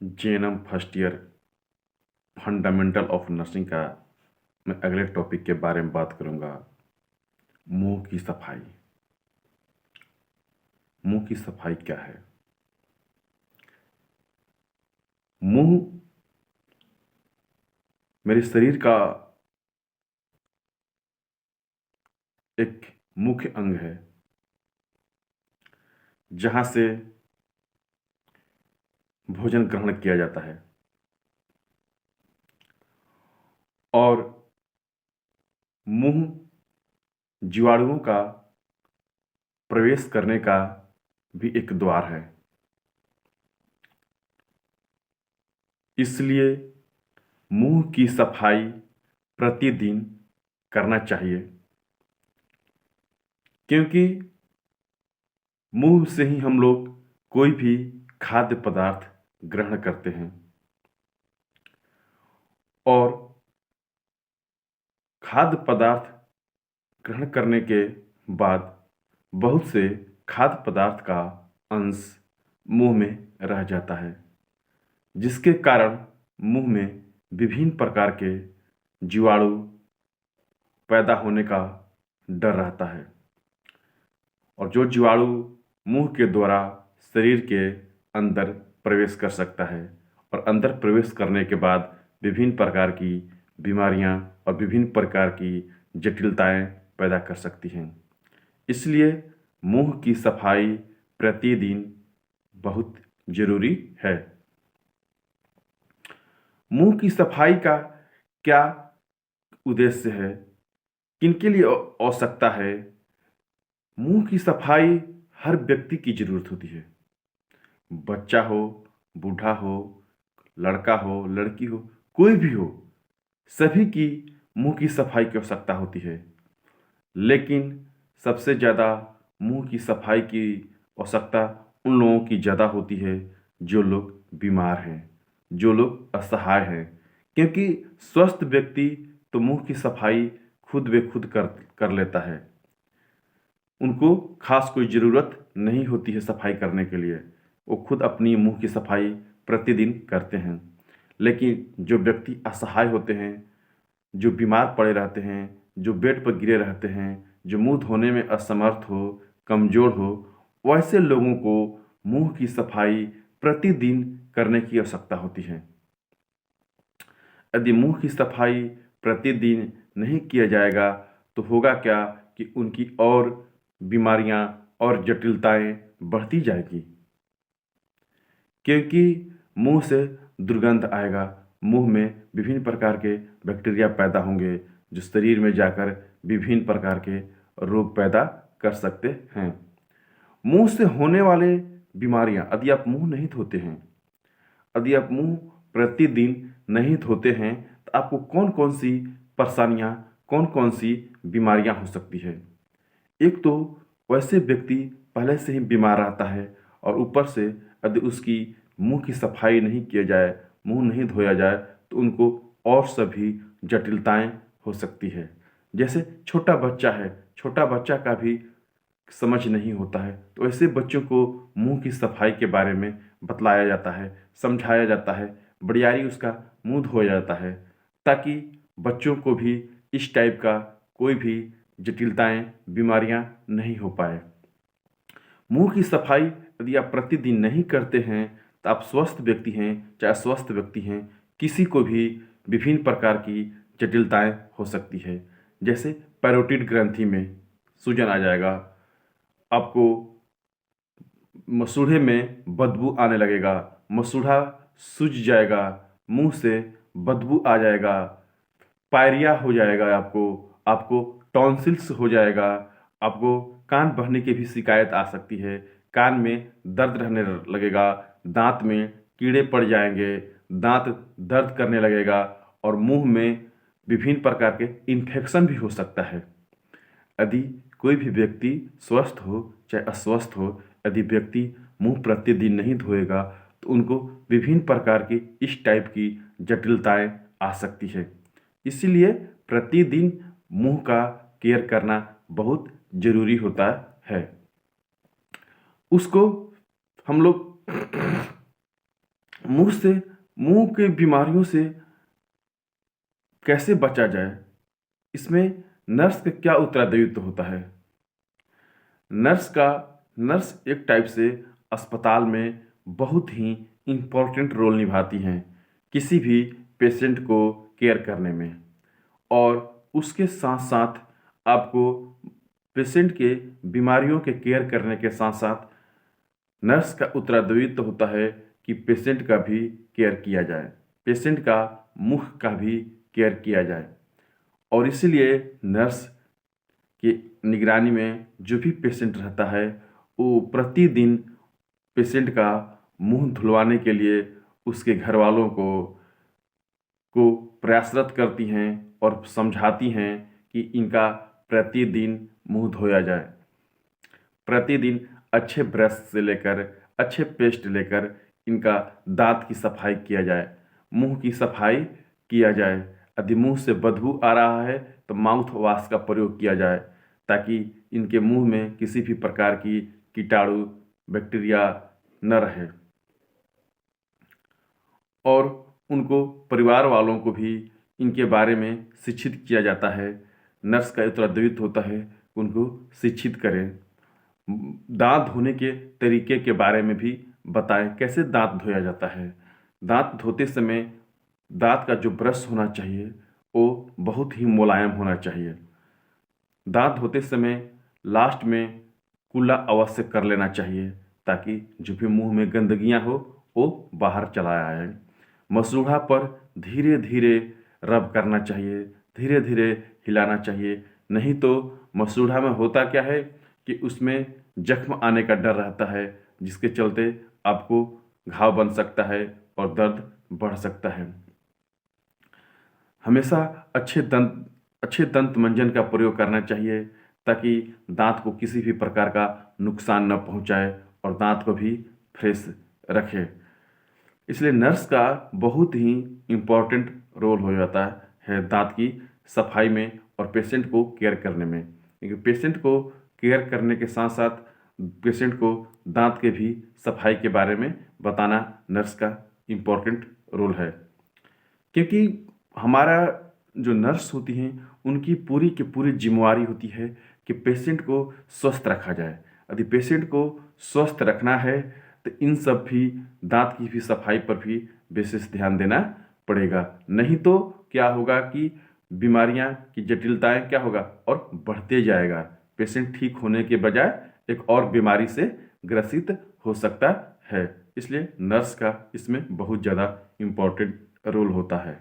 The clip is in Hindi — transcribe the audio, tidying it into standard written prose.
JNM first year fundamental of nursing का मैं अगले टॉपिक के बारे में बात करूंगा। मुंह की सफाई। मुंह की सफाई क्या है? मुंह मेरे शरीर का एक मुख्य अंग है जहां से भोजन ग्रहण किया जाता है और मुंह जीवाणुओं का प्रवेश करने का भी एक द्वार है। इसलिए मुंह की सफाई प्रतिदिन करना चाहिए, क्योंकि मुंह से ही हम लोग कोई भी खाद्य पदार्थ ग्रहण करते हैं और खाद्य पदार्थ ग्रहण करने के बाद बहुत से खाद्य पदार्थ का अंश मुंह में रह जाता है, जिसके कारण मुंह में विभिन्न प्रकार के जीवाणु पैदा होने का डर रहता है और जो जीवाणु मुंह के द्वारा शरीर के अंदर प्रवेश कर सकता है और अंदर प्रवेश करने के बाद विभिन्न प्रकार की बीमारियां और विभिन्न प्रकार की जटिलताएं पैदा कर सकती हैं। इसलिए मुंह की सफाई प्रतिदिन बहुत जरूरी है। मुंह की सफाई का क्या उद्देश्य है, किनके लिए आवश्यकता है? मुंह की सफाई हर व्यक्ति की जरूरत होती है। बच्चा हो, बूढ़ा हो, लड़का हो, लड़की हो, कोई भी हो, सभी की मुंह की सफाई की आवश्यकता होती है। लेकिन सबसे ज़्यादा मुंह की सफाई की आवश्यकता उन लोगों की ज़्यादा होती है जो लोग बीमार हैं, जो लोग असहाय हैं, क्योंकि स्वस्थ व्यक्ति तो मुंह की सफाई खुद ब खुद कर लेता है। उनको खास कोई ज़रूरत नहीं होती है सफाई करने के लिए, वो खुद अपनी मुंह की सफाई प्रतिदिन करते हैं। लेकिन जो व्यक्ति असहाय होते हैं, जो बीमार पड़े रहते हैं, जो बेड पर गिरे रहते हैं, जो मुंह धोने में असमर्थ हो, कमज़ोर हो, वैसे लोगों को मुंह की सफाई प्रतिदिन करने की आवश्यकता होती है। यदि मुंह की सफाई प्रतिदिन नहीं किया जाएगा तो होगा क्या कि उनकी और बीमारियां और जटिलताएं बढ़ती जाएगी, क्योंकि मुंह से दुर्गंध आएगा, मुंह में विभिन्न प्रकार के बैक्टीरिया पैदा होंगे जो शरीर में जाकर विभिन्न प्रकार के रोग पैदा कर सकते हैं। मुंह से होने वाले बीमारियां, यदि आप मुंह नहीं धोते हैं, यदि आप मुंह प्रतिदिन नहीं धोते हैं, तो आपको कौन कौन सी परेशानियां, कौन कौन सी बीमारियां हो सकती है। एक तो वैसे व्यक्ति पहले से ही बीमार रहता है और ऊपर से यदि उसकी मुंह की सफाई नहीं किया जाए, मुंह नहीं धोया जाए, तो उनको और सभी जटिलताएं हो सकती है। जैसे छोटा बच्चा है, छोटा बच्चा का भी समझ नहीं होता है, तो ऐसे बच्चों को मुंह की सफाई के बारे में बतलाया जाता है, समझाया जाता है, बड़ियारी उसका मुंह धोया जाता है, ताकि बच्चों को भी इस टाइप का कोई भी जटिलताएं, बीमारियां नहीं हो पाए। मुंह की सफाई यदि आप प्रतिदिन नहीं करते हैं तो आप स्वस्थ व्यक्ति हैं चाहे अस्वस्थ व्यक्ति हैं, किसी को भी विभिन्न प्रकार की जटिलताएं हो सकती है। जैसे पैरोटिड ग्रंथि में सूजन आ जाएगा, आपको मसूड़े में बदबू आने लगेगा, मसूड़ा सूज जाएगा, मुंह से बदबू आ जाएगा, पायरिया हो जाएगा, आपको आपको टॉन्सिल्स हो जाएगा, आपको कान बहने की भी शिकायत आ सकती है, कान में दर्द रहने लगेगा, दांत में कीड़े पड़ जाएंगे, दांत दर्द करने लगेगा और मुंह में विभिन्न प्रकार के इन्फेक्शन भी हो सकता है। यदि कोई भी व्यक्ति स्वस्थ हो चाहे अस्वस्थ हो, यदि व्यक्ति मुंह प्रतिदिन नहीं धोएगा तो उनको विभिन्न प्रकार की इस टाइप की जटिलताएं आ सकती है। इसीलिए प्रतिदिन मुंह का केयर करना बहुत जरूरी होता है। उसको हम लोग मुंह के बीमारियों से कैसे बचा जाए, इसमें नर्स का क्या उत्तरदायित्व होता है। नर्स एक टाइप से अस्पताल में बहुत ही इम्पोर्टेंट रोल निभाती हैं किसी भी पेशेंट को केयर करने में। और उसके साथ साथ आपको पेशेंट के बीमारियों के केयर करने के साथ साथ नर्स का उत्तरदायित्व होता है कि पेशेंट का भी केयर किया जाए, पेशेंट का मुख का भी केयर किया जाए। और इसलिए नर्स की निगरानी में जो भी पेशेंट रहता है वो प्रतिदिन पेशेंट का मुंह धुलवाने के लिए उसके घर वालों को प्रयासरत करती हैं और समझाती हैं कि इनका प्रतिदिन मुंह धोया जाए, प्रतिदिन अच्छे ब्रश से लेकर अच्छे पेस्ट लेकर इनका दांत की सफाई किया जाए, मुंह की सफाई किया जाए। यदि मुंह से बदबू आ रहा है तो माउथ वॉश का प्रयोग किया जाए ताकि इनके मुंह में किसी भी प्रकार की कीटाणु बैक्टीरिया न रहे। और उनको परिवार वालों को भी इनके बारे में शिक्षित किया जाता है। नर्स का उत्तरदायित्व होता है उनको शिक्षित करें, दांत धोने के तरीके के बारे में भी बताएं, कैसे दांत धोया जाता है। दांत धोते समय दांत का जो ब्रश होना चाहिए वो बहुत ही मुलायम होना चाहिए। दांत धोते समय लास्ट में कुल्ला अवश्य कर लेना चाहिए ताकि जो भी मुंह में गंदगियां हो वो बाहर चला आए। मसूड़ा पर धीरे धीरे रब करना चाहिए, धीरे धीरे हिलाना चाहिए, नहीं तो मसूड़ा में होता क्या है कि उसमें जख्म आने का डर रहता है, जिसके चलते आपको घाव बन सकता है और दर्द बढ़ सकता है। हमेशा अच्छे दंत मंजन का प्रयोग करना चाहिए ताकि दांत को किसी भी प्रकार का नुकसान न पहुंचाए और दांत को भी फ्रेश रखे। इसलिए नर्स का बहुत ही इम्पोर्टेंट रोल हो जाता है दांत की सफाई में और पेशेंट को केयर करने में, क्योंकि पेशेंट को केयर करने के साथ साथ पेशेंट को दांत के भी सफाई के बारे में बताना नर्स का इम्पोर्टेंट रोल है। क्योंकि हमारा जो नर्स होती हैं उनकी पूरी की पूरी जिम्मेवारी होती है कि पेशेंट को स्वस्थ रखा जाए। यदि पेशेंट को स्वस्थ रखना है तो इन सब भी दांत की भी सफाई पर भी विशेष ध्यान देना पड़ेगा, नहीं तो क्या होगा कि बीमारियां की जटिलताएं क्या होगा और बढ़ते जाएगा। पेशेंट ठीक होने के बजाय एक और बीमारी से ग्रसित हो सकता है। इसलिए नर्स का इसमें बहुत ज़्यादा इम्पोर्टेंट रोल होता है।